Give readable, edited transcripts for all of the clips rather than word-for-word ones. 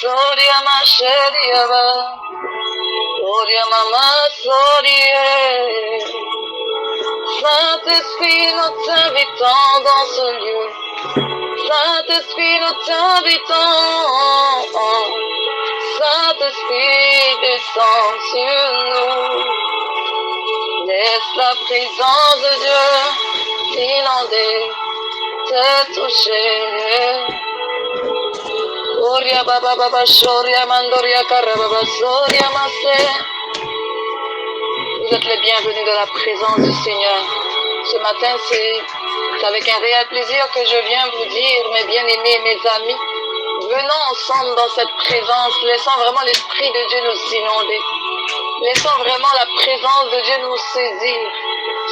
Soria ma Sheriaba, Soria Mama Soria. Saint-Esprit, nous t'invitons dans ce lieu. Saint-Esprit, nous t'invitons. Saint-Esprit, descend sur nous. Laisse la présence de Dieu t'inonder, te toucher. Oria baba baba shoria mandoria karababa soria masse. Vous êtes les bienvenus dans la présence du Seigneur. Ce matin, c'est avec un réel plaisir que je viens vous dire, mes bien-aimés, mes amis, venons ensemble dans cette présence, laissons vraiment l'Esprit de Dieu nous inonder. Laissons vraiment la présence de Dieu nous saisir.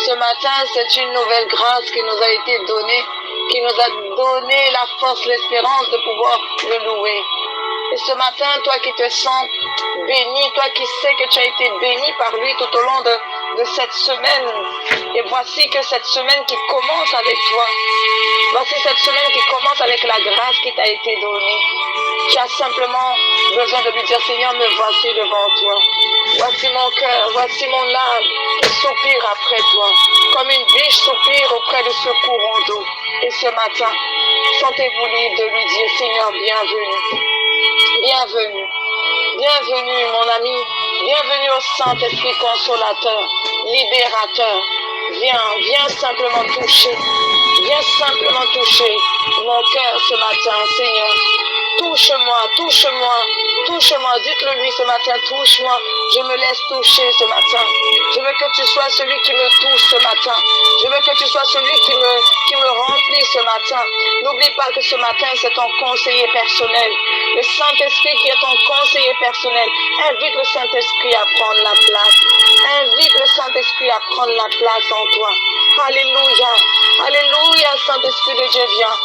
Ce matin, c'est une nouvelle grâce qui nous a été donnée, qui nous a donné la force, l'espérance de pouvoir le louer. Et ce matin, toi qui te sens béni, toi qui sais que tu as été béni par lui tout au long de cette semaine, et voici que cette semaine qui commence avec toi, voici cette semaine qui commence avec la grâce qui t'a été donnée. Tu as simplement besoin de lui dire, Seigneur, me voici devant toi. Voici mon cœur, voici mon âme qui soupire après toi, comme une biche soupire auprès de ce courant d'eau. Et ce matin, sentez-vous libre de lui dire, Seigneur, bienvenue. Bienvenue, bienvenue mon ami, bienvenue au Saint-Esprit consolateur, libérateur. Viens simplement toucher mon cœur ce matin, Seigneur. Touche-moi, dites-le lui ce matin, touche-moi, je me laisse toucher ce matin. Je veux que tu sois celui qui me touche ce matin. Je veux que tu sois celui qui me remplit ce matin. N'oublie pas que ce matin, c'est ton conseiller personnel. Le Saint-Esprit qui est ton conseiller personnel. Invite le Saint-Esprit à prendre la place. Invite le Saint-Esprit à prendre la place en toi. Alléluia, alléluia, Saint-Esprit de Dieu, viens.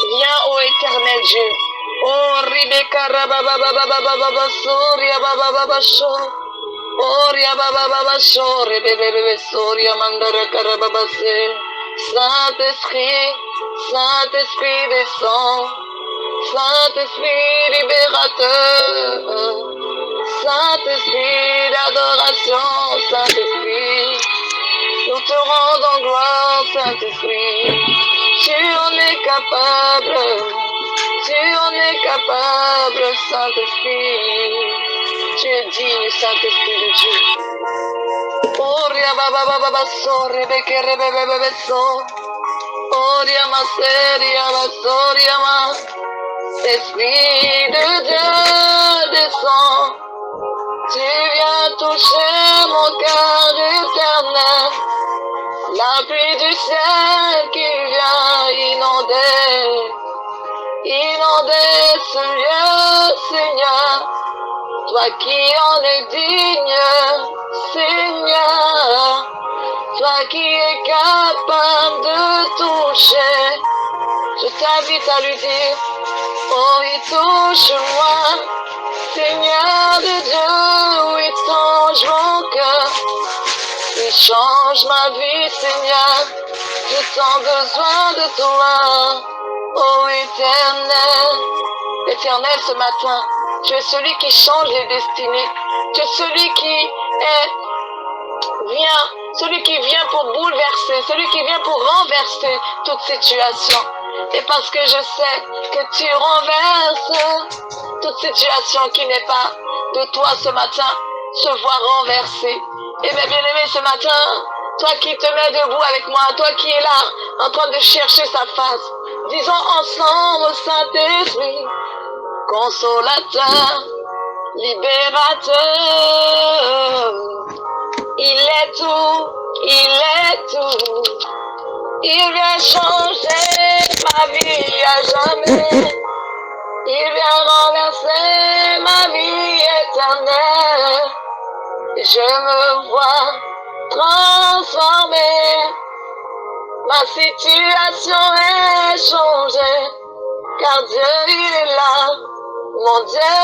Viens, ô éternel Dieu. Oh, Rebecca, Rabababababababa, Soria, Babababa, Sho. Oria, Babababa, Sho, Rebebebe, Soria, Mandara, Karababase. Saint-Esprit, Saint-Esprit descend. Saint-Esprit libérateur. Saint-Esprit d'adoration, Saint-Esprit. Nous te rendons gloire, Saint-Esprit. Tu en es capable. Tu en es capable, Saint-Esprit. Tu es digne, Saint-Esprit de Dieu. Oria baba baba baso, rebeke rebebe so. Oria ma seria basoria ma. Esprit de Dieu descend. Tu viens toucher mon cœur éternel. La pluie du ciel qui vient inonder ce lieu, Seigneur. Toi qui en es digne, Seigneur. Toi qui es capable de toucher. Je t'invite à lui dire, oh, il touche-moi. Seigneur de Dieu, oui, change mon cœur. Il change ma vie, Seigneur. J'ai tant besoin de toi. Oh éternel, éternel ce matin, tu es celui qui change les destinées. Tu es celui qui vient pour bouleverser, celui qui vient pour renverser toute situation. Et parce que je sais que tu renverses toute situation qui n'est pas de toi ce matin, se voit renverser. Et mes bien-aimés ce matin, toi qui te mets debout avec moi, toi qui es là en train de chercher sa face, disons ensemble, Saint-Esprit, consolateur, libérateur. Il est tout, il vient changer ma vie à jamais. Il vient renverser ma vie éternelle. Je me vois transformée. Ma situation est changée. Car Dieu il est là. Mon Dieu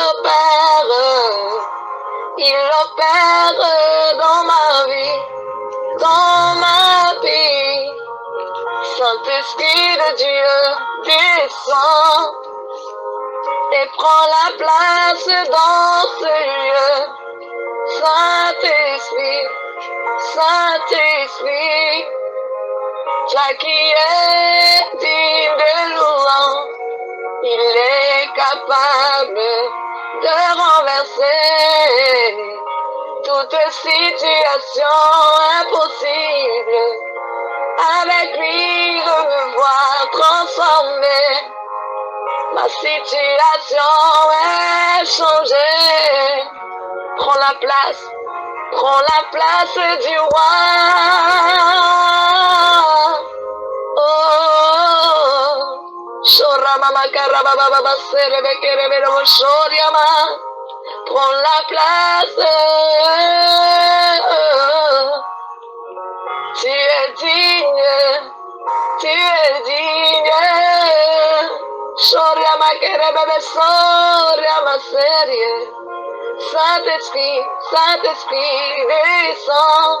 opère. Il opère dans ma vie. Saint-Esprit de Dieu descend. et prends la place dans ce lieu. Saint-Esprit, Saint-Esprit, toi qui es digne de louange, il est capable de renverser toute situation impossible. Avec lui, je me vois transformer. Ma situation est changée. Prends la place du roi. Oh, Shoramama Karababa Serebekere Shoriama. Prends la place. Tu es digne. Tu es digne. Shoriama Kerebebe Soriama Serie. Saint-Esprit, Saint-Esprit, descends.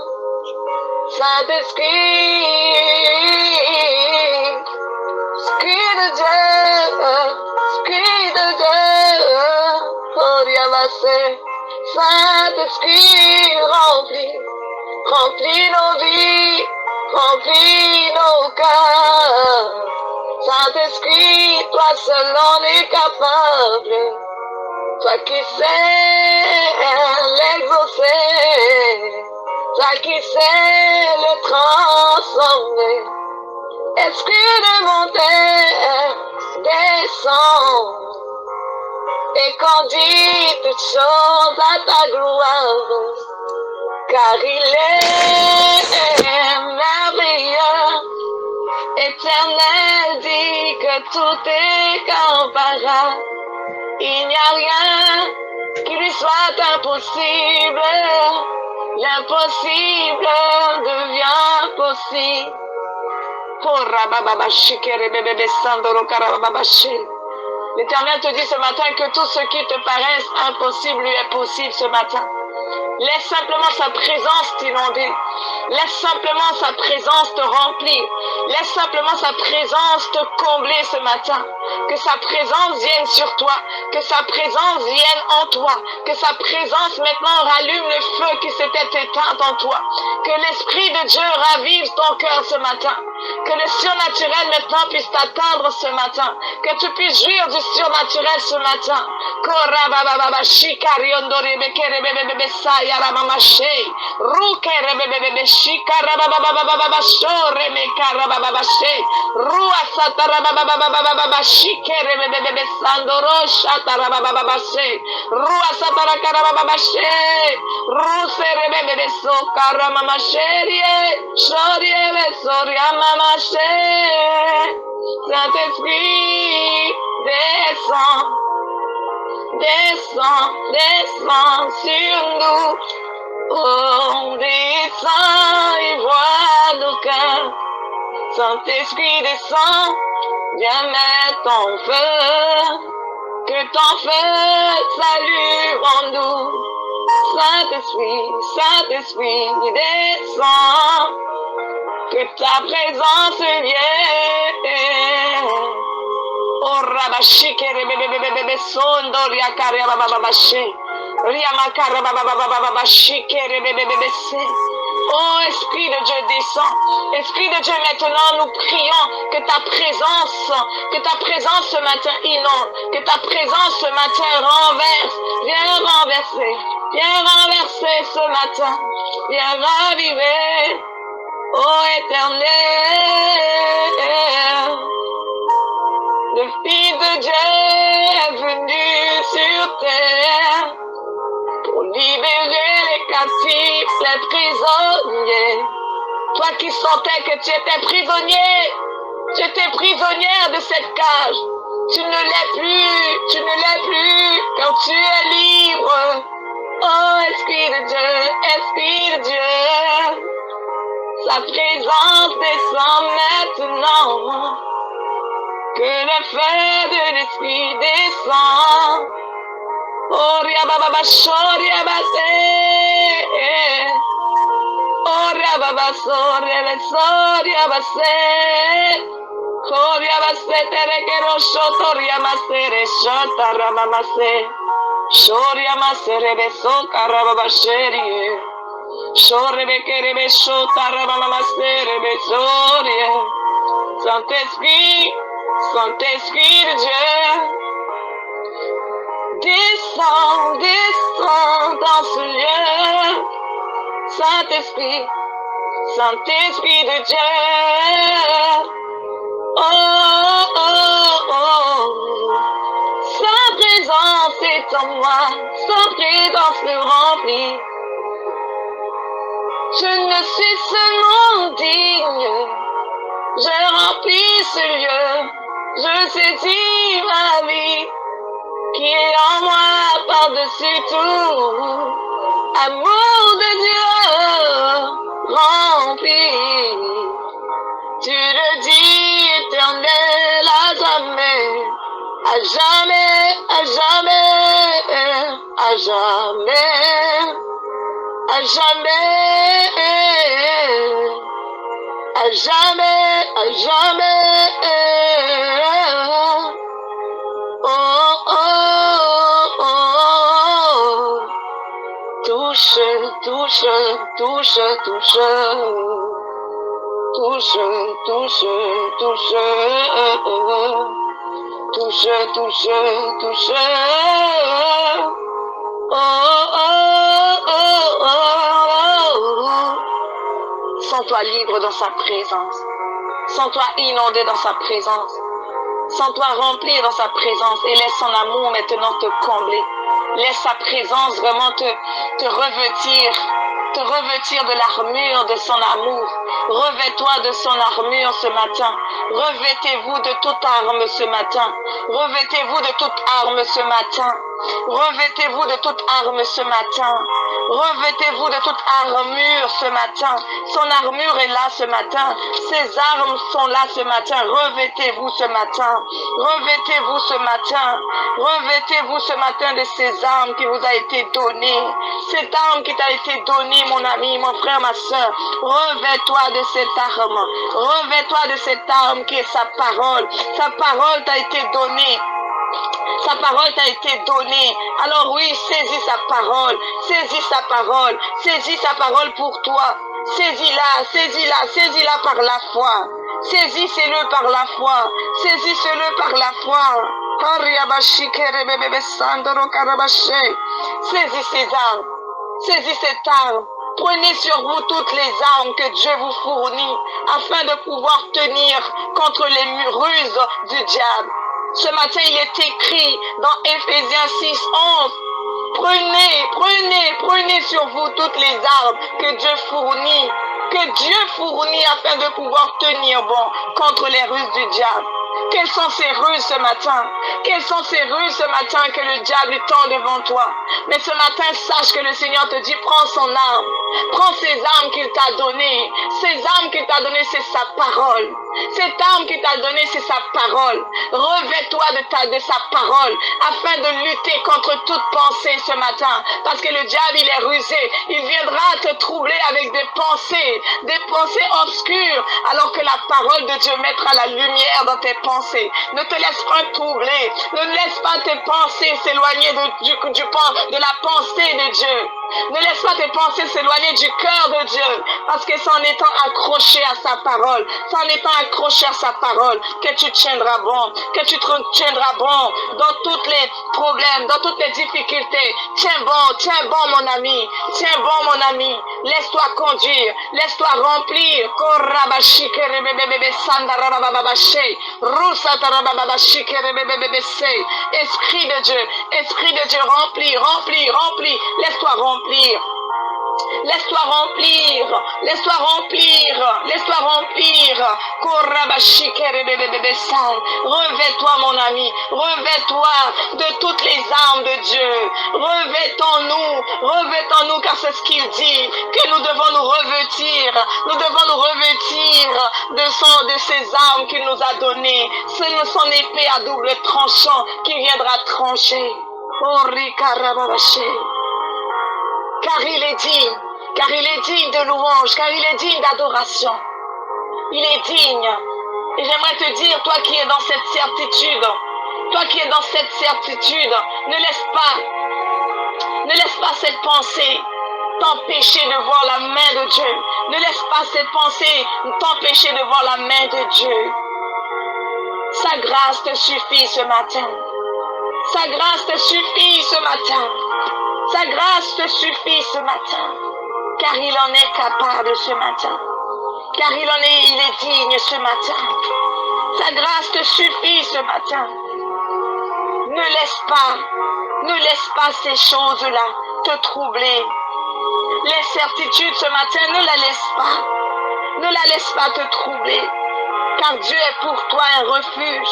Saint-Esprit, Esprit de Dieu, oh Diamase. Saint-Esprit, remplis nos vies, remplis nos cœurs. Saint-Esprit, toi seul en es capable. Toi qui sais l'exaucer, toi qui sais le transformer. Esprit de monter, descends, et conduis toutes choses à ta gloire, car il est merveilleux, éternel, dit que tout est comparable. Il n'y a rien qui lui soit impossible. L'impossible devient possible. L'Éternel te dit ce matin que tout ce qui te paraisse impossible lui est possible ce matin. Laisse simplement sa présence t'inonder. Laisse simplement sa présence te remplir. Laisse simplement sa présence te combler ce matin. Que sa présence vienne sur toi. Que sa présence vienne en toi. Que sa présence maintenant rallume le feu qui s'était éteint en toi. Que l'Esprit de Dieu ravive ton cœur ce matin. Que le surnaturel maintenant puisse t'atteindre ce matin. Que tu puisses jouir du surnaturel ce matin. Saint-Esprit, descends, descends, descends sur nous. Oh, descends et vois nos cœurs. Saint-Esprit, descends, viens mettre ton feu. Que ton feu s'allume en nous. Saint-Esprit, Saint-Esprit, descends. Que ta présence vienne. Oh rabashi kerebebebebe sondo riakare bababashi. Riamakara bababababashi kerebebebebe se. Oh Esprit de Dieu descend. Esprit de Dieu maintenant nous prions que ta présence ce matin inonde. Que ta présence ce matin renverse. Viens renverser ce matin. Viens raviver. Oh Éternel, le Fils de Dieu est venu sur terre pour libérer les captifs, les prisonniers. Toi qui sentais que tu étais prisonnière de cette cage. Tu ne l'es plus, car tu es libre. Oh Esprit de Dieu. Sa présence descend maintenant. Que le feu de l'Esprit descend. Oh Riababa Shoriabase. Oh Riababa Soriabase. Koriamase terekero shotoriamase reshotaramamase. Shoriamase rebeso karababasherie. Shorebekerebe shotaramamase rebesorie. Saint-Esprit, Saint-Esprit de Dieu, descends, descends dans ce lieu. Saint-Esprit, Saint-Esprit de Dieu. Oh, oh, oh. Sa présence est en moi, sa présence me remplit. Je ne suis seulement digne, je remplis ce lieu, je saisis ma vie, qui est en moi par-dessus tout. Amour de Dieu, rempli. Tu le dis éternel à jamais, à jamais, à jamais, à jamais, à jamais, à jamais, à jamais. Oh, oh, oh. Touche, touche, touche, touche. Touche, touche, touche, touche, touche, touche. Oh, oh, oh, oh. Sens-toi libre dans sa présence. Sens-toi inondé dans sa présence. Sens-toi rempli dans sa présence et laisse son amour maintenant te combler. Laisse sa présence vraiment te revêtir de l'armure de son amour. Revêt-toi de son armure ce matin. Revêtez-vous de toute arme ce matin. Revêtez-vous de toute arme ce matin. Revêtez-vous de toute arme ce matin. Revêtez-vous de toute armure ce matin. Son armure est là ce matin. Ses armes sont là ce matin. Revêtez-vous ce matin. Revêtez-vous ce matin. Revêtez-vous ce matin de ces armes qui vous a été donnée. Cette arme qui t'a été donnée, mon ami, mon frère, ma soeur. Revêt-toi de cette arme. Revêt-toi de cette arme qui est sa parole. Sa parole t'a été donnée. Sa parole t'a été donnée. Alors oui, saisis sa parole. Saisis sa parole. Saisis sa parole pour toi. Saisis-la, saisis-la, saisis-la par la foi. Saisissez-le par la foi. Saisissez-le par la foi. Saisis ces armes. Saisis cette arme. Prenez sur vous toutes les armes que Dieu vous fournit afin de pouvoir tenir contre les ruses du diable. Ce matin, il est écrit dans Éphésiens 6:11. Prenez sur vous toutes les armes que Dieu fournit afin de pouvoir tenir bon contre les ruses du diable. Quelles sont ces ruses ce matin? Quelles sont ces ruses ce matin que le diable tend devant toi? Mais ce matin, sache que le Seigneur te dit, prends son arme. Prends ces armes qu'il t'a données. Ces armes qu'il t'a données, c'est sa parole. Cette arme qu'il t'a donnée, c'est sa parole. Revêt-toi de sa parole afin de lutter contre toute pensée ce matin. Parce que le diable, il est rusé. Il viendra te troubler avec des pensées obscures, alors que la parole de Dieu mettra la lumière dans tes pensées. Ne te laisse pas troubler. Ne laisse pas tes pensées s'éloigner de la pensée de Dieu. Ne laisse pas tes pensées s'éloigner du cœur de Dieu. Parce que c'est en étant accroché à sa parole, c'est en étant accroché à sa parole que tu tiendras bon, que tu te tiendras bon dans tous les problèmes, dans toutes les difficultés. Tiens bon mon ami, tiens bon mon ami. Laisse-toi conduire, laisse-toi remplir. Esprit de Dieu, remplis, laisse-toi remplir. Laisse-toi remplir, laisse-toi remplir, laisse-toi remplir. Revêt-toi mon ami, revêt-toi de toutes les armes de Dieu. Revêtons-nous car c'est ce qu'il dit, que nous devons nous revêtir de ces armes qu'il nous a données. C'est son épée à double tranchant qui viendra trancher. Car il est digne de louange, car il est digne d'adoration. Il est digne Et j'aimerais te dire, toi qui es dans cette certitude, ne laisse pas cette pensée t'empêcher de voir la main de Dieu. Ne laisse pas cette pensée t'empêcher de voir la main de Dieu. Sa grâce te suffit ce matin. Sa grâce te suffit ce matin. Sa grâce te suffit ce matin. Car il en est capable ce matin. Car il est digne ce matin. Sa grâce te suffit ce matin. Ne laisse pas ces choses-là te troubler. L'incertitude ce matin, ne la laisse pas te troubler. Car Dieu est pour toi un refuge.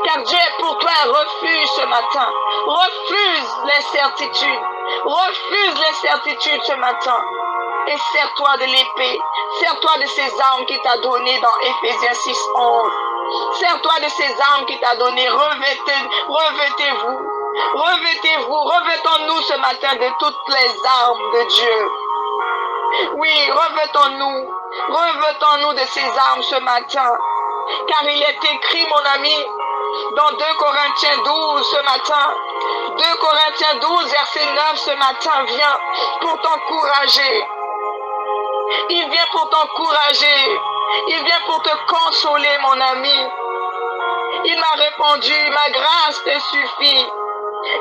Car Dieu est pour toi un refuge ce matin. Refuse l'incertitude ce matin. Et sers-toi de l'épée. Sers-toi de ces armes qu'il t'a données dans Éphésiens 6:11. Sers-toi de ces armes qu'il t'a données. Revêtez-vous. Revêtons-nous ce matin de toutes les armes de Dieu. Oui, revêtons-nous de ces armes ce matin. Car il est écrit, mon ami, dans 2 Corinthiens 12 ce matin. 2 Corinthiens 12, verset 9 ce matin vient pour t'encourager. Il vient pour t'encourager. Il vient pour te consoler, mon ami. Il m'a répondu, ma grâce te suffit.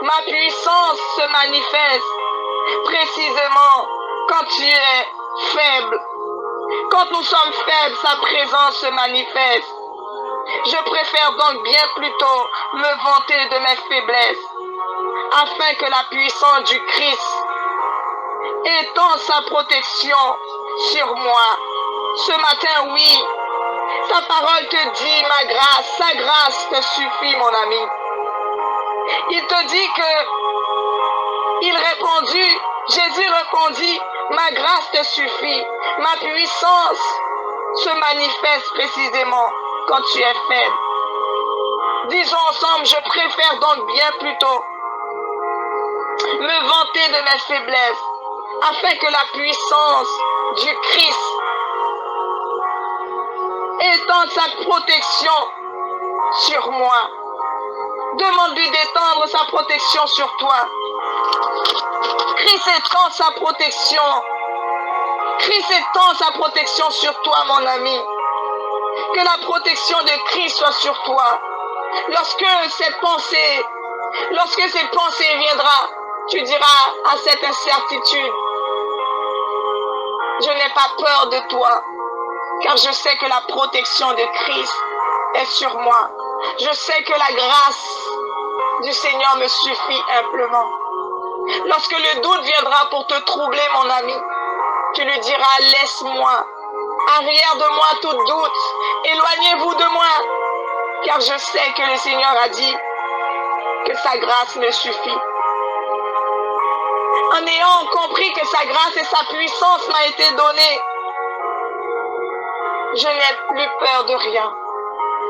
Ma puissance se manifeste précisément quand tu es faible. Quand nous sommes faibles, sa présence se manifeste. Je préfère donc bien plutôt me vanter de mes faiblesses, afin que la puissance du Christ étende sa protection sur moi. Ce matin, oui, sa parole te dit, sa grâce te suffit, mon ami. Il te dit Jésus répondit, ma grâce te suffit. Ma puissance se manifeste précisément quand tu es faible. Disons ensemble, je préfère donc bien plutôt me vanter de mes faiblesses, afin que la puissance du Christ étende sa protection sur moi. Demande-lui d'étendre sa protection sur toi. Christ étend sa protection. Christ étend sa protection sur toi, mon ami. Que la protection de Christ soit sur toi. Lorsque ces pensées viendront, tu diras à cette incertitude, je n'ai pas peur de toi, car je sais que la protection de Christ est sur moi. Je sais que la grâce du Seigneur me suffit amplement. Lorsque le doute viendra pour te troubler, mon ami, tu lui diras, laisse-moi, arrière de moi tout doute, éloignez-vous de moi, car je sais que le Seigneur a dit que sa grâce me suffit. En ayant compris que sa grâce et sa puissance m'a été donnée, je n'ai plus peur de rien.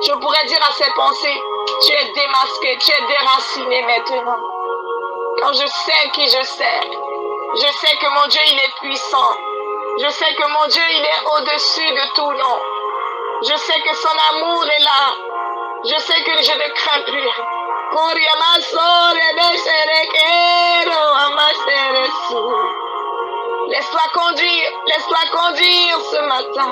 Je pourrais dire à ces pensées, tu es démasqué, tu es déraciné maintenant. Quand je sais qui je sais. Je sais que mon Dieu, il est puissant. Je sais que mon Dieu, il est au-dessus de tout nom. Je sais que son amour est là. Je sais que je ne crains plus. Laisse-toi conduire ce matin.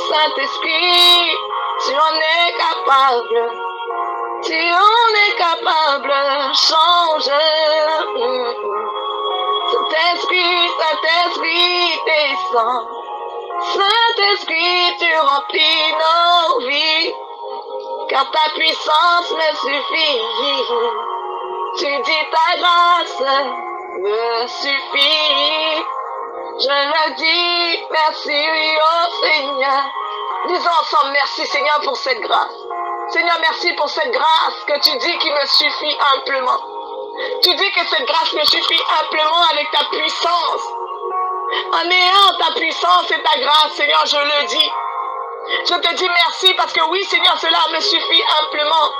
Saint-Esprit, tu en es capable. Tu en es capable, change. Saint-Esprit, descend. Saint-Esprit, tu remplis nos vies, car ta puissance me suffit. Tu dis ta grâce me suffit. Je le dis, merci au Seigneur. Disons ensemble, merci Seigneur pour cette grâce. Seigneur, merci pour cette grâce que tu dis qui me suffit amplement. Tu dis que cette grâce me suffit amplement avec ta puissance. En ayant ta puissance et ta grâce, Seigneur, je le dis. Je te dis merci parce que oui, Seigneur, cela me suffit amplement.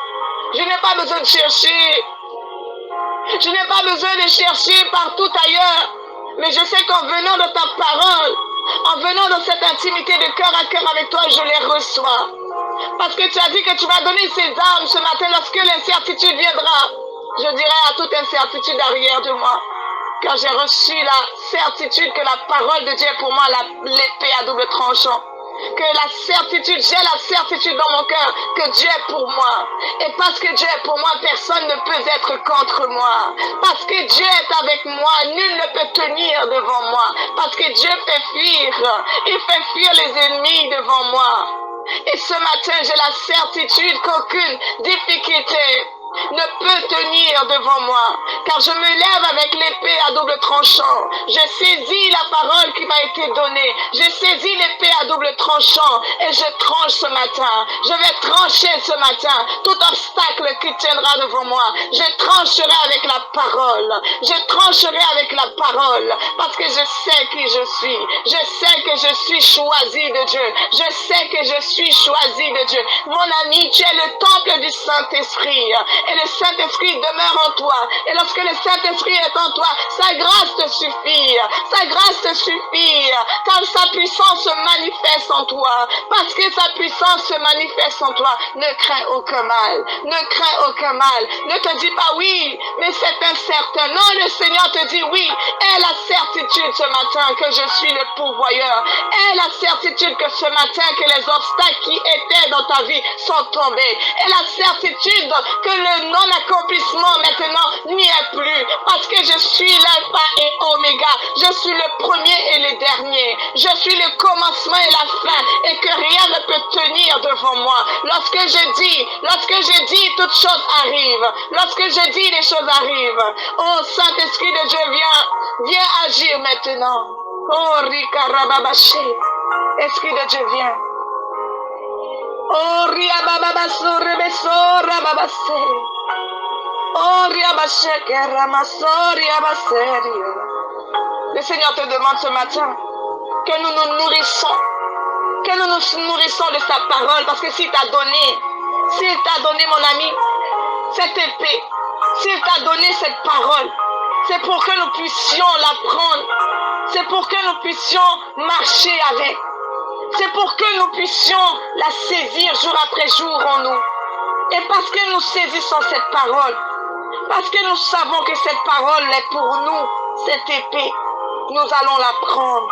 Je n'ai pas besoin de chercher. Je n'ai pas besoin de chercher partout ailleurs. Mais je sais qu'en venant de ta parole, En venant dans cette intimité de cœur à cœur avec toi, je les reçois. Parce que tu as dit que tu vas donner ces armes ce matin lorsque l'incertitude viendra. Je dirai à toute incertitude arrière de moi. Car j'ai reçu la certitude que la parole de Dieu est pour moi l'épée à double tranchant. Que la certitude, j'ai la certitude dans mon cœur que Dieu est pour moi. Et parce que Dieu est pour moi, personne ne peut être contre moi. Parce que Dieu est avec moi, nul ne peut tenir devant moi. Parce que Dieu fait fuir, il fait fuir les ennemis devant moi. Et ce matin, j'ai la certitude qu'aucune difficulté ne peut tenir devant moi, car je me lève avec l'épée à double tranchant. Je saisis la parole qui m'a été donnée. Je saisis l'épée à double tranchant et je tranche ce matin. Je vais trancher ce matin tout obstacle qui tiendra devant moi. Je trancherai avec la parole. Je trancherai avec la parole parce que je sais qui je suis. Je sais que je suis choisi de Dieu. Je sais que je suis choisi de Dieu. Mon ami, tu es le temple du Saint-Esprit. Et le Saint-Esprit demeure en toi. Et lorsque le Saint-Esprit est en toi, sa grâce te suffit. Sa grâce te suffit. Car sa puissance se manifeste en toi. Parce que sa puissance se manifeste en toi. Ne crains aucun mal. Ne crains aucun mal. Ne te dis pas oui, mais c'est incertain. Non, le Seigneur te dit oui. Aie la certitude ce matin que je suis le pourvoyeur. Aie la certitude que ce matin que les obstacles qui étaient dans ta vie sont tombés. Aie la certitude que le non-accomplissement maintenant n'y est plus. Parce que je suis l'alpha et oméga. Je suis le premier et le dernier. Je suis le commencement et la fin. Et que rien ne peut tenir devant moi. Lorsque je dis, toutes choses arrivent. Lorsque je dis, les choses arrivent. Oh, Saint-Esprit de Dieu, viens agir maintenant. Oh, Rikarababaché. Esprit de Dieu, viens. Oh, Riabababasso, Rebesso, Rababase. Oh, Riabacheke, Ramasso, Riabaserio. Le Seigneur te demande ce matin que nous nous nourrissons. Que nous nous nourrissons de sa parole. Parce que s'il t'a donné, mon ami, cette épée, s'il t'a donné cette parole, c'est pour que nous puissions la prendre. C'est pour que nous puissions marcher avec. C'est pour que nous puissions la saisir jour après jour en nous. Et parce que nous saisissons cette parole, parce que nous savons que cette parole est pour nous, cette épée, nous allons la prendre.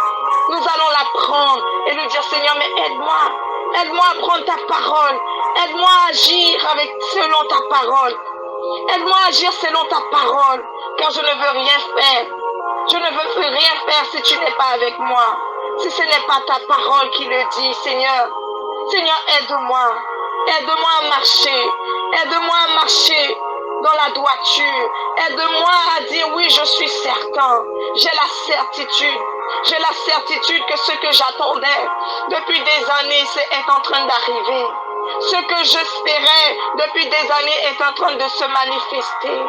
Nous allons la prendre et lui dire, Seigneur, mais aide-moi. Aide-moi à prendre ta parole. Aide-moi à agir selon ta parole. Aide-moi à agir selon ta parole, car je ne veux rien faire. Je ne veux rien faire si tu n'es pas avec moi. Si ce n'est pas ta parole qui le dit, Seigneur. Seigneur, aide-moi. Aide-moi à marcher. Aide-moi à marcher dans la droiture. Aide-moi à dire oui, je suis certain. J'ai la certitude. J'ai la certitude que ce que j'attendais depuis des années est en train d'arriver. Ce que j'espérais depuis des années est en train de se manifester.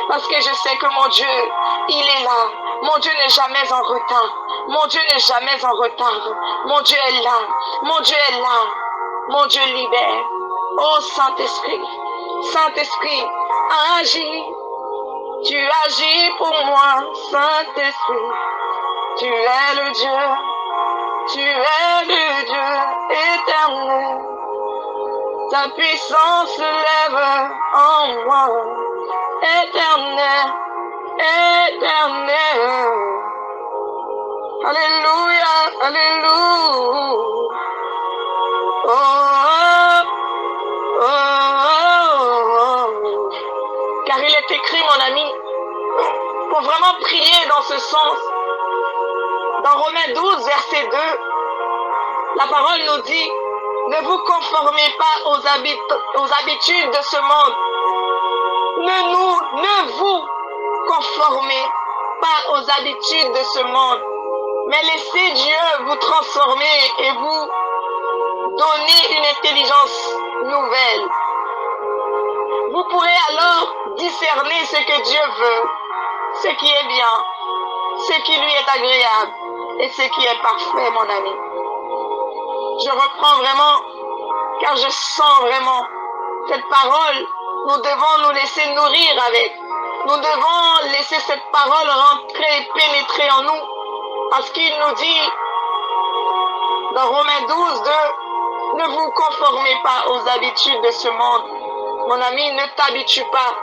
Parce que je sais que mon Dieu, il est là. Mon Dieu n'est jamais en retard. Mon Dieu n'est jamais en retard. Mon Dieu est là. Mon Dieu est là. Mon Dieu libère. Oh Saint-Esprit, Saint-Esprit, agis. Tu agis pour moi, Saint-Esprit. Tu es le Dieu. Tu es le Dieu éternel. Ta puissance se lève en moi. Éternel, éternel. Alléluia, alléluia. Oh, oh, oh, oh. Car il est écrit, mon ami, pour vraiment prier dans ce sens. Dans Romains 12, verset 2, la parole nous dit, ne vous conformez pas aux habitudes de ce monde. Ne vous conformez pas aux habitudes de ce monde, mais laissez Dieu vous transformer et vous donner une intelligence nouvelle. Vous pourrez alors discerner ce que Dieu veut, ce qui est bien, ce qui lui est agréable et ce qui est parfait, mon ami. Je reprends vraiment, car je sens vraiment cette parole. Nous devons nous laisser nourrir avec. Nous devons laisser cette parole rentrer et pénétrer en nous. Parce qu'il nous dit Dans Romains 12, 2, ne vous conformez pas aux habitudes de ce monde. Mon ami, ne t'habitue pas.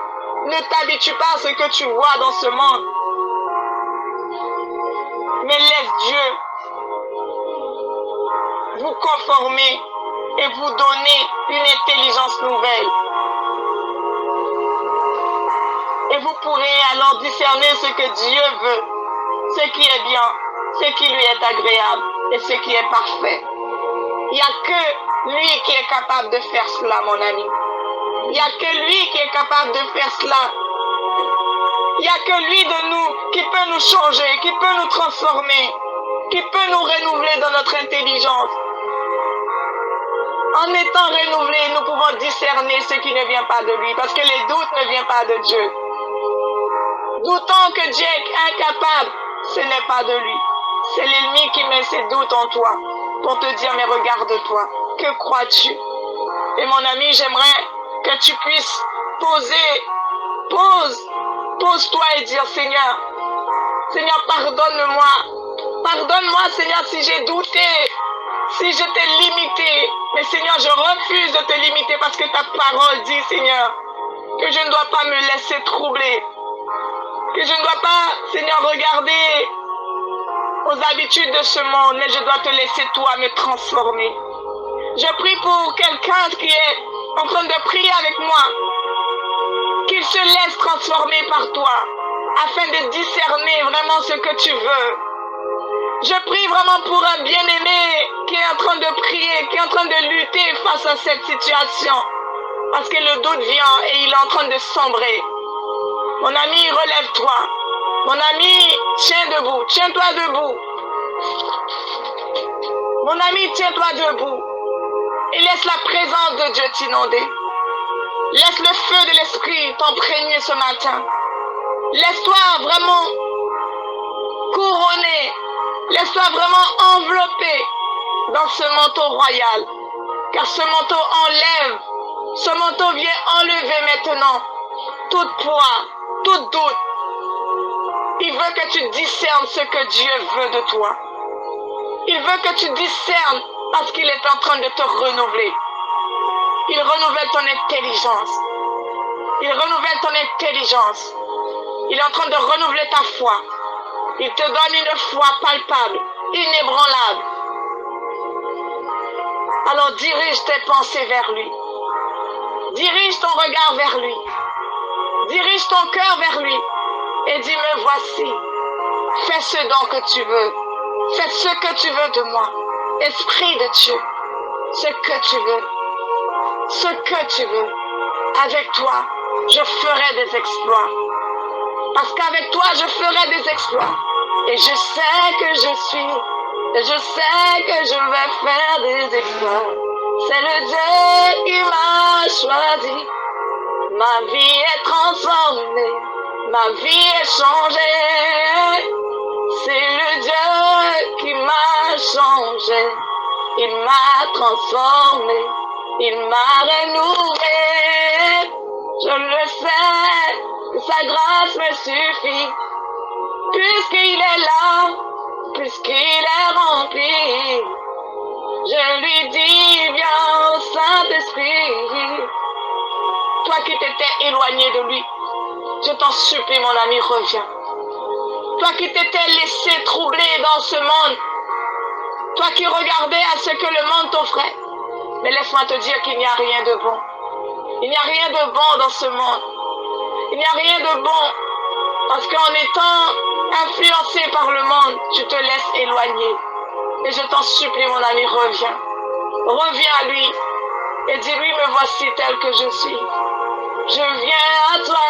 Ne t'habitue pas à ce que tu vois dans ce monde. Mais laisse Dieu vous conformer et vous donner une intelligence nouvelle. Et vous pourrez alors discerner ce que Dieu veut, ce qui est bien, ce qui lui est agréable et ce qui est parfait. Il n'y a que lui qui est capable de faire cela, mon ami. Il n'y a que lui qui est capable de faire cela. Il n'y a que lui de nous qui peut nous changer, qui peut nous transformer, qui peut nous renouveler dans notre intelligence. En étant renouvelés, nous pouvons discerner ce qui ne vient pas de lui, parce que les doutes ne viennent pas de Dieu. Doutant que Dieu est incapable, ce n'est pas de lui. C'est l'ennemi qui met ses doutes en toi pour te dire, mais regarde-toi, que crois-tu? Et mon ami, j'aimerais que tu puisses pose-toi et dire, Seigneur, pardonne-moi. Pardonne-moi, Seigneur, si j'ai douté, si je t'ai limité. Mais Seigneur, je refuse de te limiter parce que ta parole dit, Seigneur, que je ne dois pas me laisser troubler. Que je ne dois pas, Seigneur, regarder aux habitudes de ce monde, mais je dois te laisser toi me transformer. Je prie pour quelqu'un qui est en train de prier avec moi, qu'il se laisse transformer par toi, afin de discerner vraiment ce que tu veux. Je prie vraiment pour un bien-aimé qui est en train de prier, qui est en train de lutter face à cette situation, parce que le doute vient et il est en train de sombrer. Mon ami, relève-toi. Mon ami, tiens debout. Tiens-toi debout. Mon ami, tiens-toi debout. Et laisse la présence de Dieu t'inonder. Laisse le feu de l'Esprit t'imprégner ce matin. Laisse-toi vraiment couronner. Laisse-toi vraiment envelopper dans ce manteau royal. Car ce manteau enlève. Ce manteau vient enlever maintenant toute poids, tout doute. Il veut que tu discernes ce que Dieu veut de toi. Il veut que tu discernes parce qu'il est en train de te renouveler. Il renouvelle ton intelligence. Il renouvelle ton intelligence. Il est en train de renouveler ta foi. Il te donne une foi palpable, inébranlable. Alors dirige tes pensées vers lui. Dirige ton regard vers lui. Dirige ton cœur vers lui. Et dis, me voici. Fais ce dont que tu veux. Fais ce que tu veux de moi. Esprit de Dieu. Ce que tu veux. Ce que tu veux. Avec toi, je ferai des exploits. Parce qu'avec toi, je ferai des exploits. Et je sais que je suis. Et je sais que je vais faire des exploits. C'est le Dieu qui m'a choisi. Ma vie est transformée. Ma vie est changée. C'est le Dieu qui m'a changé. Il m'a transformé. Il m'a renouvelé. Je le sais, que sa grâce me suffit. Puisqu'il est là, puisqu'il est rempli. Je lui dis, viens, Saint-Esprit. Toi qui t'étais éloigné de lui, je t'en supplie, mon ami, reviens. Toi qui t'étais laissé troubler dans ce monde, toi qui regardais à ce que le monde t'offrait, mais laisse-moi te dire qu'il n'y a rien de bon. Il n'y a rien de bon dans ce monde. Il n'y a rien de bon, parce qu'en étant influencé par le monde, tu te laisses éloigner. Et je t'en supplie, mon ami, reviens. Reviens à lui et dis-lui, me voici tel que je suis. Je viens à toi,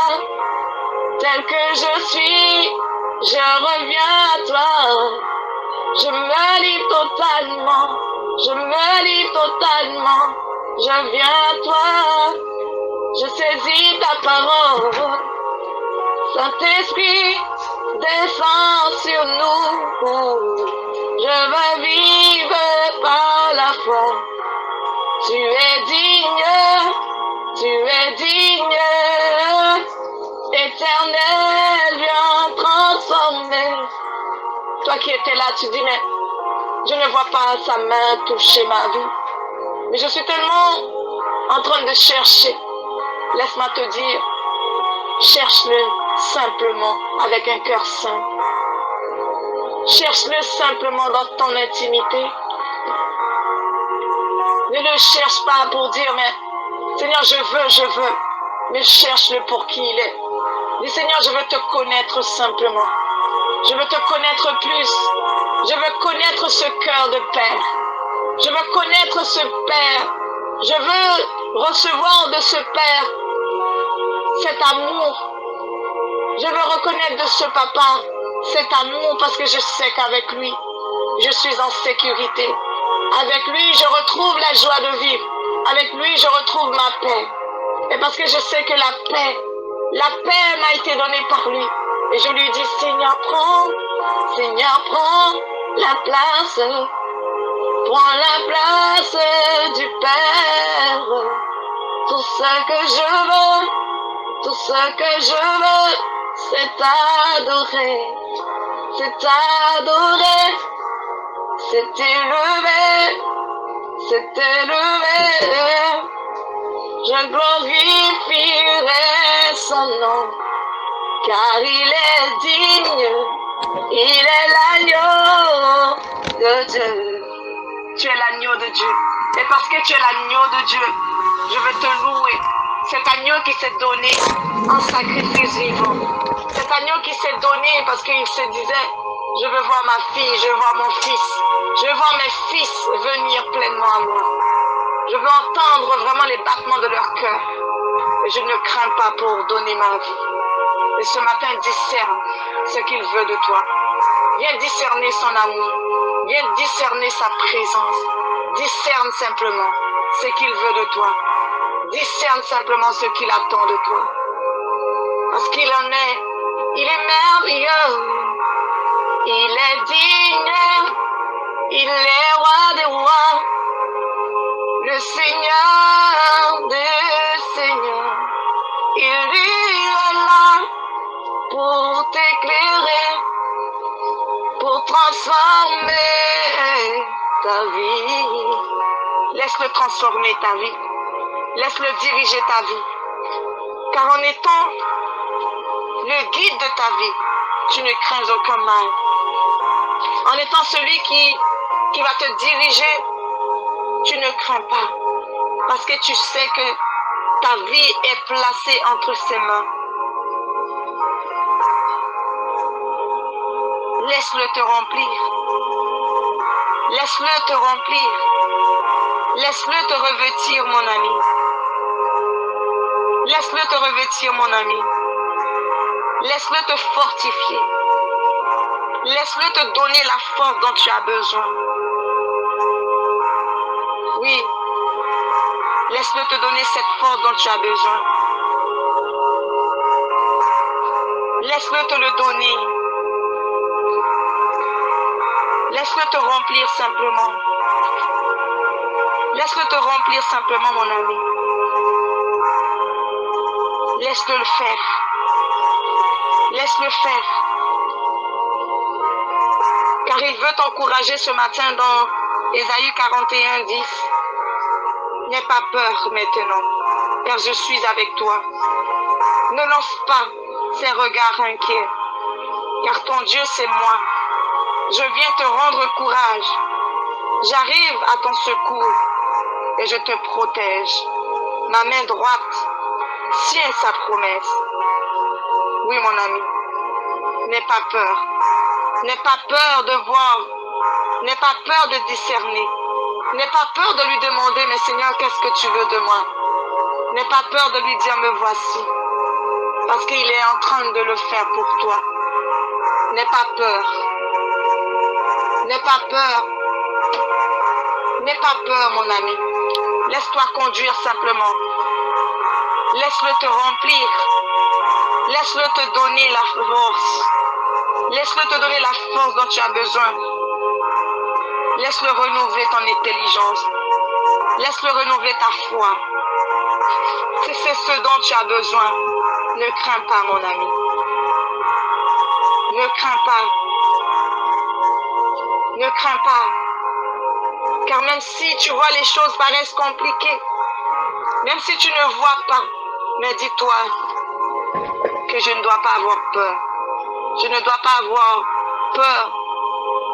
tel que je suis. Je reviens à toi. Je me livre totalement. Je me livre totalement. Je viens à toi. Je saisis ta parole. Saint-Esprit, descends sur nous. Je veux vivre par la foi. Tu es digne. Tu es digne. Éternel, viens transformer. Toi qui étais là, tu dis, mais Je ne vois pas sa main toucher ma vie. Mais je suis tellement en train de chercher. Laisse-moi te dire, cherche-le simplement avec un cœur saint. Cherche-le simplement dans ton intimité. Ne le cherche pas pour dire, mais Seigneur, je veux. Mais cherche-le pour qui il est. Dis, Seigneur, je veux te connaître simplement. Je veux te connaître plus. Je veux connaître ce cœur de Père. Je veux connaître ce Père. Je veux recevoir de ce Père cet amour. Je veux reconnaître de ce Papa cet amour parce que je sais qu'avec lui, je suis en sécurité. Avec lui, je retrouve la joie de vivre. Avec lui, je retrouve ma paix. Et parce que je sais que la paix m'a été donnée par lui. Et je lui dis, Seigneur, prends la place. Prends la place du Père. Tout ce que je veux, c'est t'adorer. C'est t'adorer. C'est t'élever. C'est t'élever. Je glorifierai son nom, car il est digne, il est l'agneau de Dieu. Tu es l'agneau de Dieu. Et parce que tu es l'agneau de Dieu, je veux te louer. Cet agneau qui s'est donné en sacrifice vivant. Cet agneau qui s'est donné parce qu'il se disait, je veux voir ma fille, je veux voir mon fils. Je veux voir mes fils venir pleinement à moi. Je veux entendre vraiment les battements de leur cœur. Et je ne crains pas pour donner ma vie. Et ce matin, discerne ce qu'il veut de toi. Viens discerner son amour. Viens discerner sa présence. Discerne simplement ce qu'il veut de toi. Discerne simplement ce qu'il attend de toi. Parce qu'il en est. Il est merveilleux. Il est digne. Il est roi des rois. Le Seigneur des Seigneurs, il est là pour t'éclairer, pour transformer ta vie. Laisse-le transformer ta vie. Laisse-le diriger ta vie. Car en étant le guide de ta vie, tu ne crains aucun mal. En étant celui qui va te diriger, tu ne crains pas, parce que tu sais que ta vie est placée entre ses mains. Laisse-le te remplir. Laisse-le te remplir. Laisse-le te revêtir, mon ami. Laisse-le te revêtir, mon ami. Laisse-le te fortifier. Laisse-le te donner la force dont tu as besoin. Oui, laisse-le te donner cette force dont tu as besoin. Laisse-le te le donner. Laisse-le te remplir simplement. Laisse-le te remplir simplement, mon ami. Laisse-le le faire. Laisse-le faire. Car il veut t'encourager ce matin dans Ésaïe 41, 10. N'aie pas peur maintenant, car je suis avec toi. Ne lance pas ces regards inquiets, car ton Dieu c'est moi. Je viens te rendre courage. J'arrive à ton secours et je te protège. Ma main droite tient sa promesse. Oui, mon ami, n'aie pas peur. N'aie pas peur de voir. N'aie pas peur de discerner. N'aie pas peur de lui demander, mais Seigneur, qu'est-ce que tu veux de moi? N'aie pas peur de lui dire, me voici. Parce qu'il est en train de le faire pour toi. N'aie pas peur. N'aie pas peur. N'aie pas peur, mon ami. Laisse-toi conduire simplement. Laisse-le te remplir. Laisse-le te donner la force. Laisse-le te donner la force dont tu as besoin. Laisse-le renouveler ton intelligence. Laisse-le renouveler ta foi. Si c'est ce dont tu as besoin, ne crains pas, mon ami. Ne crains pas. Ne crains pas. Car même si tu vois les choses paraissent compliquées, même si tu ne vois pas, mais dis-toi que je ne dois pas avoir peur. Je ne dois pas avoir peur.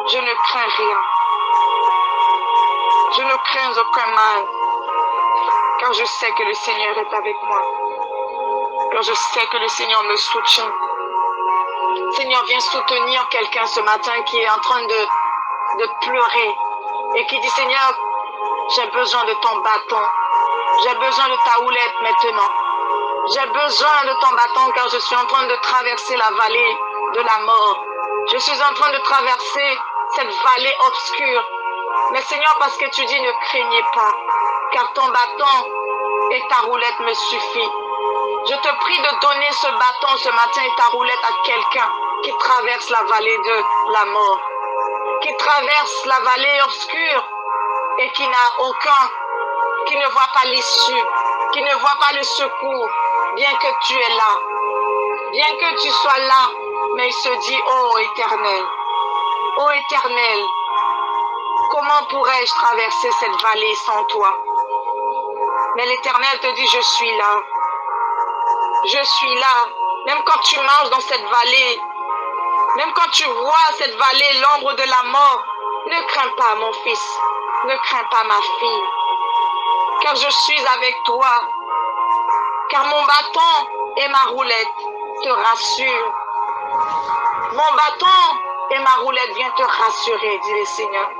Je ne crains rien. Je ne crains aucun mal, car je sais que le Seigneur est avec moi. Car je sais que le Seigneur me soutient. Seigneur, viens soutenir quelqu'un ce matin qui est en train de pleurer et qui dit, Seigneur, j'ai besoin de ton bâton. J'ai besoin de ta houlette maintenant. J'ai besoin de ton bâton car je suis en train de traverser la vallée de la mort. Je suis en train de traverser cette vallée obscure. Mais Seigneur, parce que tu dis ne craignez pas, car ton bâton et ta roulette me suffit. Je te prie de donner ce bâton ce matin et ta roulette à quelqu'un qui traverse la vallée de la mort, qui traverse la vallée obscure et qui ne voit pas l'issue, qui ne voit pas le secours, bien que tu es là, bien que tu sois là, mais il se dit, oh Éternel, comment pourrais-je traverser cette vallée sans toi? Mais l'Éternel te dit, je suis là. Je suis là. Même quand tu marches dans cette vallée, même quand tu vois cette vallée, l'ombre de la mort, ne crains pas, mon fils. Ne crains pas, ma fille. Car je suis avec toi. Car mon bâton et ma roulette te rassurent. Mon bâton et ma roulette viennent te rassurer, dit le Seigneur.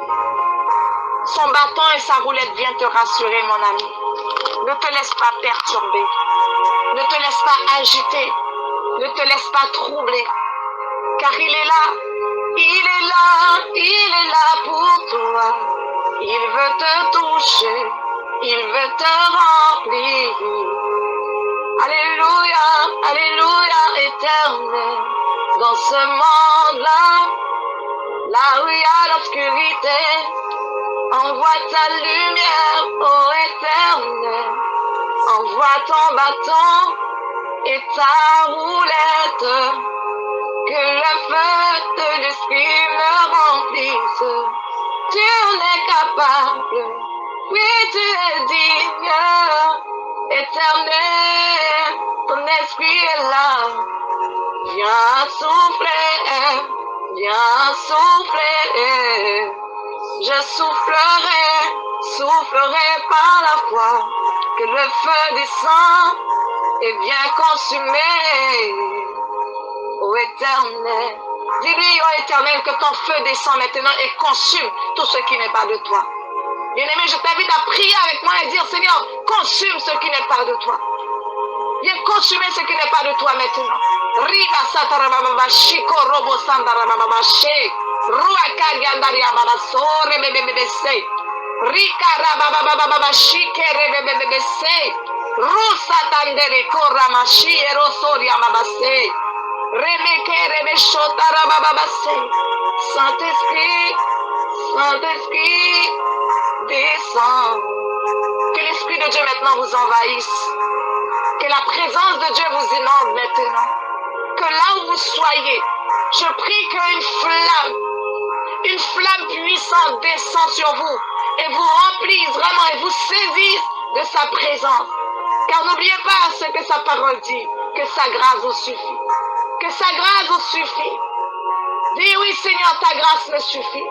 Son bâton et sa roulette viennent te rassurer, mon ami. Ne te laisse pas perturber. Ne te laisse pas agiter. Ne te laisse pas troubler. Car il est là. Il est là pour toi. Il veut te toucher. Il veut te remplir. Alléluia, alléluia, Éternel. Dans ce monde-là, là où il y a l'obscurité, envoie ta lumière, ô Éternel. Envoie ton bâton et ta roulette. Que le feu de l'esprit me remplisse. Tu en es capable, oui tu es digne. Éternel, ton esprit est là. Viens souffler, viens souffler. Je soufflerai par la foi, que le feu descend et vient consumer. Ô Éternel, dis-lui, ô Éternel, que ton feu descend maintenant et consume tout ce qui n'est pas de toi. Bien-aimé, je t'invite à prier avec moi et dire, Seigneur, consume ce qui n'est pas de toi. Viens consumer ce qui n'est pas de toi maintenant. Riba satarababa shiko robo sandarababa she. Ruaka gandaria baba sore bebebese. Rika rababa shike rebebebese. Rusa tandere korama shi erosoria babase. Remeke rebeshotara babase. Saint-Esprit, Saint-Esprit, descends. Que l'Esprit de Dieu maintenant vous envahisse. Que la présence de Dieu vous inonde maintenant. Que là où vous soyez, je prie qu'une flamme puissante descend sur vous et vous remplisse vraiment et vous saisisse de sa présence. Car n'oubliez pas ce que sa parole dit, que sa grâce vous suffit. Que sa grâce vous suffit. Dis oui Seigneur, ta grâce me suffit.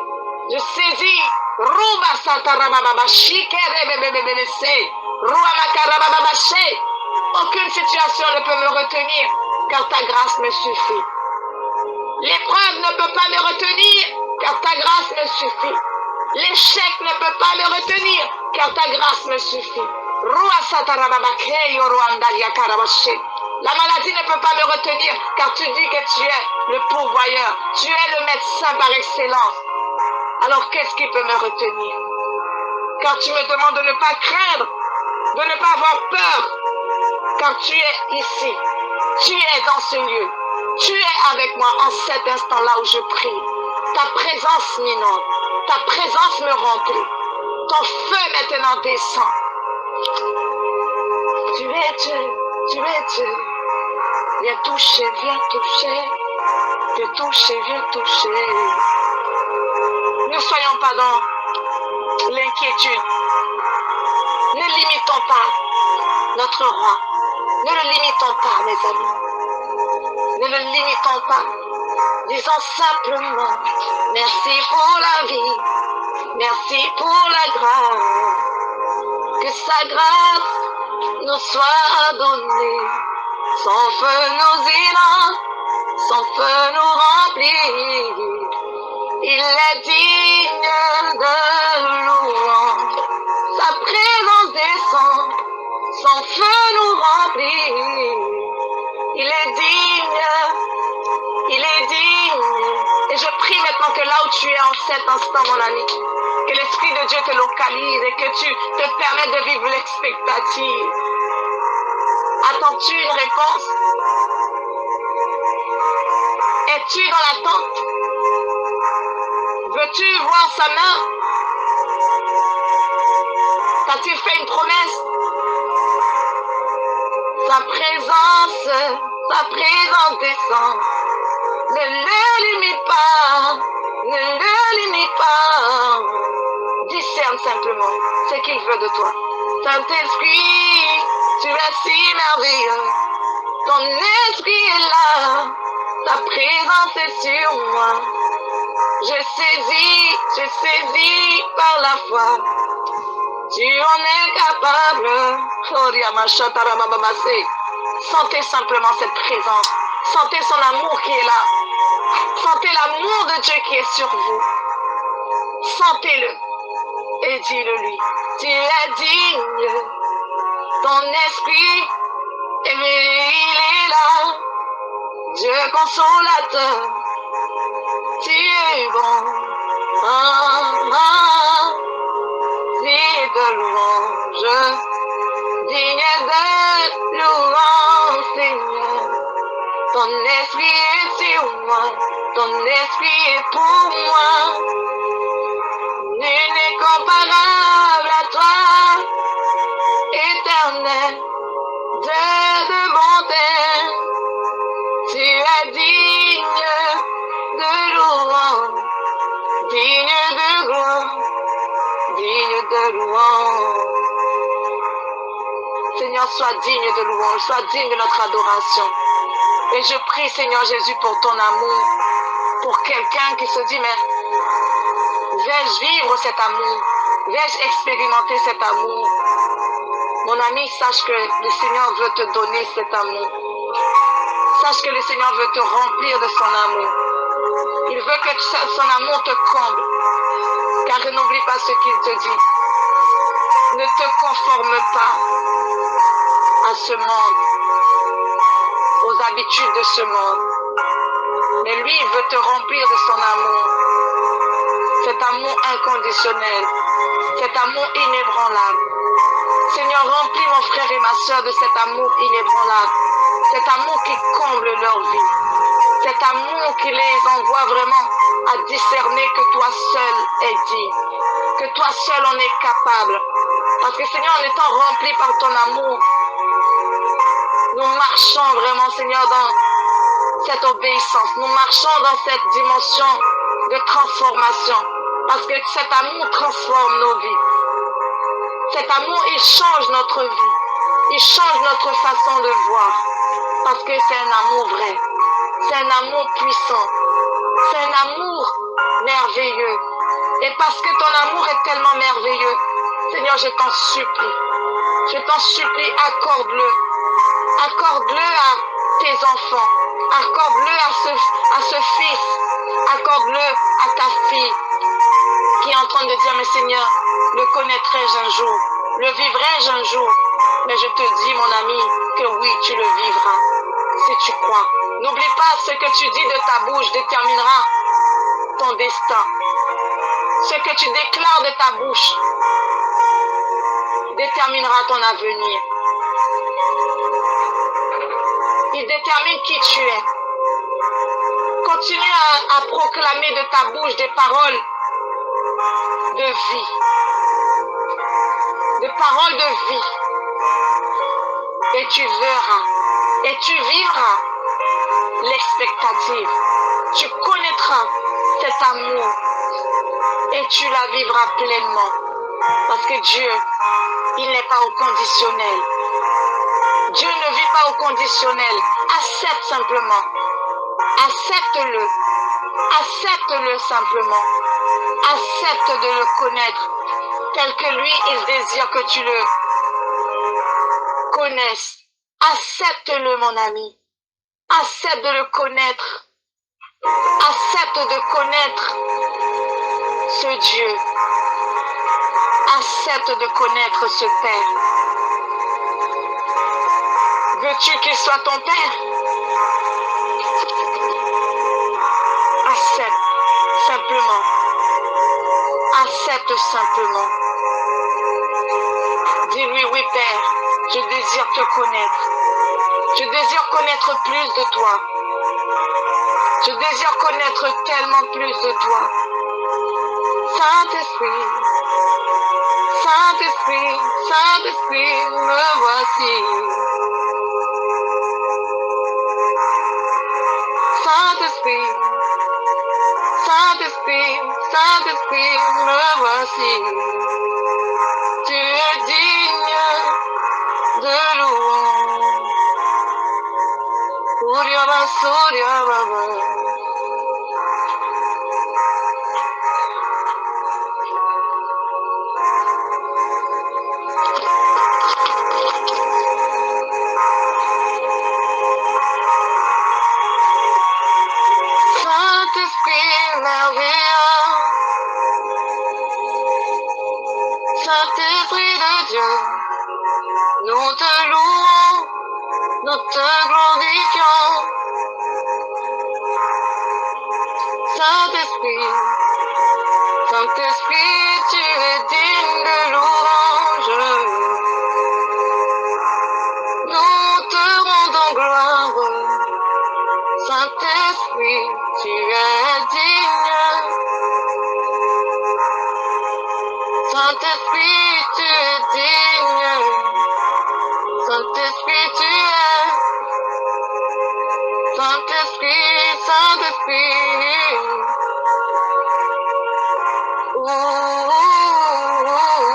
Je saisis. Ruba satarababa shikere bebebebese. Ruba makarababa she. Aucune situation ne peut me retenir, car ta grâce me suffit. L'épreuve ne peut pas me retenir, car ta grâce me suffit. L'échec ne peut pas me retenir, car ta grâce me suffit. La maladie ne peut pas me retenir, car tu dis que tu es le pourvoyeur, tu es le médecin par excellence. Alors qu'est-ce qui peut me retenir? Car tu me demandes de ne pas craindre, de ne pas avoir peur, car tu es ici, tu es dans ce lieu, tu es avec moi en cet instant-là où je prie. Ta présence m'inonde, ta présence me remplit, ton feu maintenant descend. Tu es Dieu, tu es Dieu. Viens toucher, viens toucher, viens toucher, viens toucher. Ne soyons pas dans l'inquiétude. Ne limitons pas notre roi. Ne le limitons pas, mes amis. Ne le limitons pas. Disons simplement merci pour la vie. Merci pour la grâce. Que sa grâce nous soit donnée. Son feu nous inonde, son feu nous remplit. Il est digne de louange. Sa présence descend, son feu nous remplit. Il est digne, il est digne. Et je prie maintenant que là où tu es en cet instant, mon ami, que l'Esprit de Dieu te localise et que tu te permettes de vivre l'expectative. Attends-tu une réponse? Es-tu dans l'attente? Veux-tu voir sa main? T'as-tu fait une promesse? Sa présence descend. Ne le limite pas, ne le limite pas. Discerne simplement ce qu'il veut de toi. Saint-Esprit, tu es si merveilleux. Ton esprit est là, ta présence est sur moi. Je saisis par la foi. Tu en es capable. Sentez simplement cette présence. Sentez son amour qui est là. Sentez l'amour de Dieu qui est sur vous. Sentez-le et dis-le lui. Tu es digne. Ton esprit, il est là. Dieu consolateur. Tu es bon. Digne de louange. Digne de louange, Seigneur. Ton esprit est sur moi. Ton esprit est pour moi. Nul n'est comparable à toi. Éternel, Dieu de bonté. Tu es digne de louange. Digne de gloire. Digne de louange. Seigneur, sois digne de louange, sois digne de notre adoration. Et je prie, Seigneur Jésus, pour ton amour, pour quelqu'un qui se dit, mais vais-je vivre cet amour? Vais-je expérimenter cet amour? Mon ami, sache que le Seigneur veut te donner cet amour. Sache que le Seigneur veut te remplir de son amour. Il veut que son amour te comble. Car n'oublie pas ce qu'il te dit. Ne te conforme pas à ce monde, aux habitudes de ce monde. Mais lui, il veut te remplir de son amour. Cet amour inconditionnel, cet amour inébranlable. Seigneur, remplis mon frère et ma soeur de cet amour inébranlable. Cet amour qui comble leur vie. Cet amour qui les envoie vraiment à discerner que toi seul es digne. Que toi seul en es capable. Parce que Seigneur, en étant rempli par ton amour, nous marchons vraiment, Seigneur, dans cette obéissance. Nous marchons dans cette dimension de transformation. Parce que cet amour transforme nos vies. Cet amour, il change notre vie. Il change notre façon de voir. Parce que c'est un amour vrai. C'est un amour puissant. C'est un amour merveilleux. Et parce que ton amour est tellement merveilleux, Seigneur, je t'en supplie. Je t'en supplie, accorde-le. Accorde-le à tes enfants. Accorde-le à ce fils. Accorde-le à ta fille qui est en train de dire, mais Seigneur, le connaîtrai-je un jour? Le vivrai-je un jour? Mais je te dis, mon ami, que oui, tu le vivras, si tu crois. N'oublie pas, ce que tu dis de ta bouche déterminera ton destin. Ce que tu déclares de ta bouche déterminera ton avenir. Il détermine qui tu es. Continue à proclamer de ta bouche des paroles de vie. Des paroles de vie. Et tu verras. Et tu vivras l'expectative. Tu connaîtras cet amour. Et tu la vivras pleinement. Parce que Dieu, il n'est pas au conditionnel. Dieu ne vit pas au conditionnel. Accepte simplement. Accepte-le. Accepte-le simplement. Accepte de le connaître tel que lui, il désire que tu le connaisses. Accepte-le, mon ami. Accepte de le connaître. Accepte de connaître ce Dieu. Accepte de connaître ce Père. Veux-tu qu'il soit ton Père? Accepte simplement. Accepte simplement. Dis-lui, oui Père, je désire te connaître. Je désire connaître plus de toi. Je désire connaître tellement plus de toi. Saint-Esprit, Saint-Esprit, Saint-Esprit, me voici. Saint-Esprit, Saint-Esprit, Saint-Esprit, me voici. Tu es digne de louange. Uriaba, Suriaba. Saint-Esprit merveilleux, Saint-Esprit de Dieu, nous te louons, nous te glorifions. Saint-Esprit, Saint-Esprit, tu es digne de louange. Nous te rendons gloire. Saint-Esprit, tu es digne. Saint-Esprit, tu es digne. Saint-Esprit, tu es. Saint-Esprit, Saint-Esprit. Oh, oh, oh,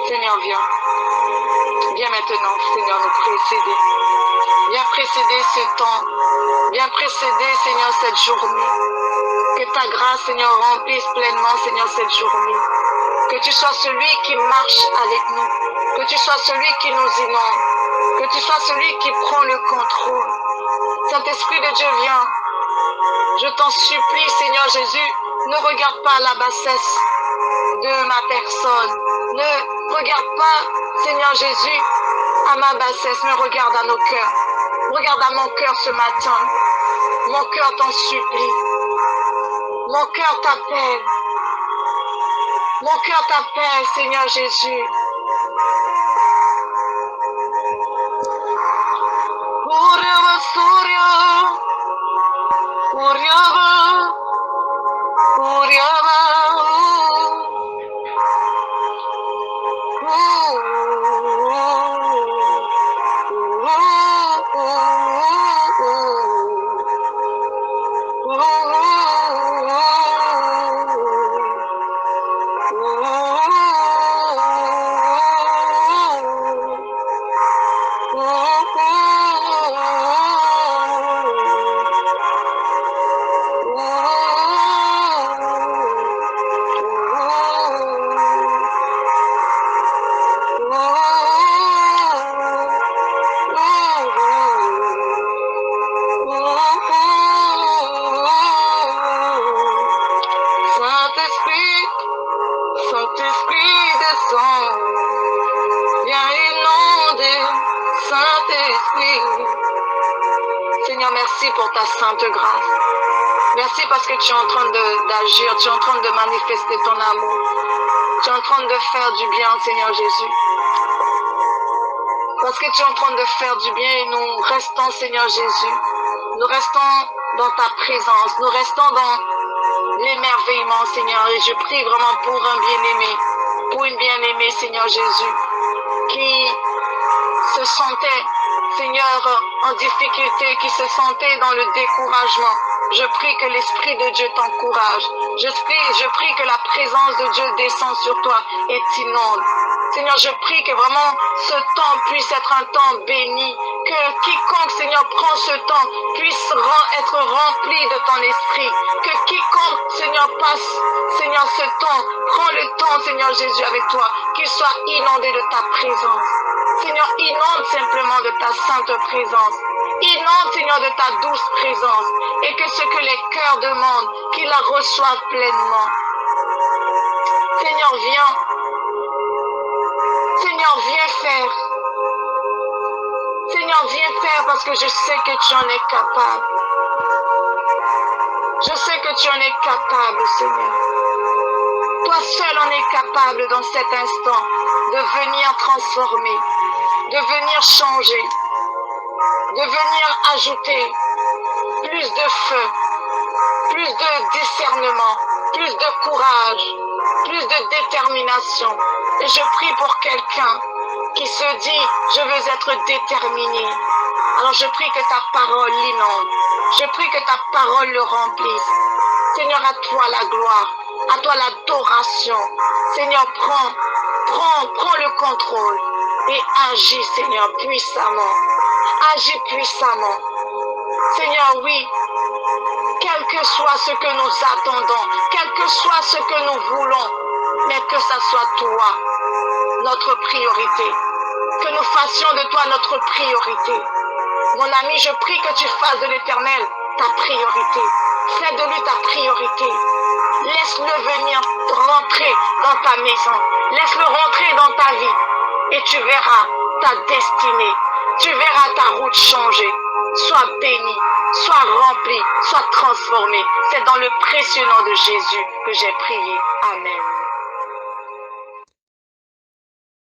Seigneur, viens. Viens maintenant, Seigneur, nous précéder. Viens précéder ce temps. Viens précéder, Seigneur, cette journée. Que ta grâce, Seigneur, remplisse pleinement, Seigneur, cette journée. Que tu sois celui qui marche avec nous. Que tu sois celui qui nous inonde. Que tu sois celui qui prend le contrôle. Saint-Esprit de Dieu, viens. Je t'en supplie, Seigneur Jésus, ne regarde pas la bassesse de ma personne. Ne regarde pas, Seigneur Jésus, à ma bassesse, mais regarde à nos cœurs. Regarde à mon cœur ce matin. Mon cœur t'en supplie. Mon cœur t'appelle. Mon cœur t'appelle, Seigneur Jésus. Saint-Esprit descend, viens inonder, Saint-Esprit. Seigneur, merci pour ta sainte grâce. Merci parce que tu es en train d'agir, tu es en train de manifester ton amour. Tu es en train de faire du bien, Seigneur Jésus. Parce que tu es en train de faire du bien et nous restons, Seigneur Jésus. Nous restons dans ta présence, nous restons dans l'émerveillement, Seigneur. Et je prie vraiment pour un bien-aimé, pour une bien-aimée, Seigneur Jésus, qui se sentait, Seigneur, en difficulté, qui se sentait dans le découragement. Je prie que l'Esprit de Dieu t'encourage. Je prie que la présence de Dieu descende sur toi et t'inonde. Seigneur, je prie que vraiment ce temps puisse être un temps béni, que quiconque, Seigneur, prend ce temps puisse être rempli de ton esprit, que quiconque, Seigneur, passe, Seigneur, ce temps, prends le temps, Seigneur Jésus, avec toi, qu'il soit inondé de ta présence. Seigneur, inonde simplement de ta sainte présence. Inonde, Seigneur, de ta douce présence, et que ce que les cœurs demandent, qu'ils la reçoivent pleinement. Seigneur, viens. Seigneur, viens faire. Seigneur, viens faire parce que je sais que tu en es capable. Je sais que tu en es capable, Seigneur. Toi seul en es capable dans cet instant de venir transformer, de venir changer, de venir ajouter plus de feu, plus de discernement, plus de courage, plus de détermination. Et je prie pour quelqu'un qui se dit, je veux être déterminé. Alors je prie que ta parole l'inonde. Je prie que ta parole le remplisse. Seigneur, à toi la gloire, à toi l'adoration. Seigneur, prends le contrôle et agis, Seigneur, puissamment. Agis puissamment. Seigneur, oui, quel que soit ce que nous attendons, quel que soit ce que nous voulons, mais que ça soit toi, notre priorité. Que nous fassions de toi notre priorité. Mon ami, je prie que tu fasses de l'Éternel ta priorité. Fais de lui ta priorité. Laisse-le venir rentrer dans ta maison. Laisse-le rentrer dans ta vie. Et tu verras ta destinée. Tu verras ta route changer. Sois béni, sois rempli, sois transformé. C'est dans le précieux nom de Jésus que j'ai prié. Amen.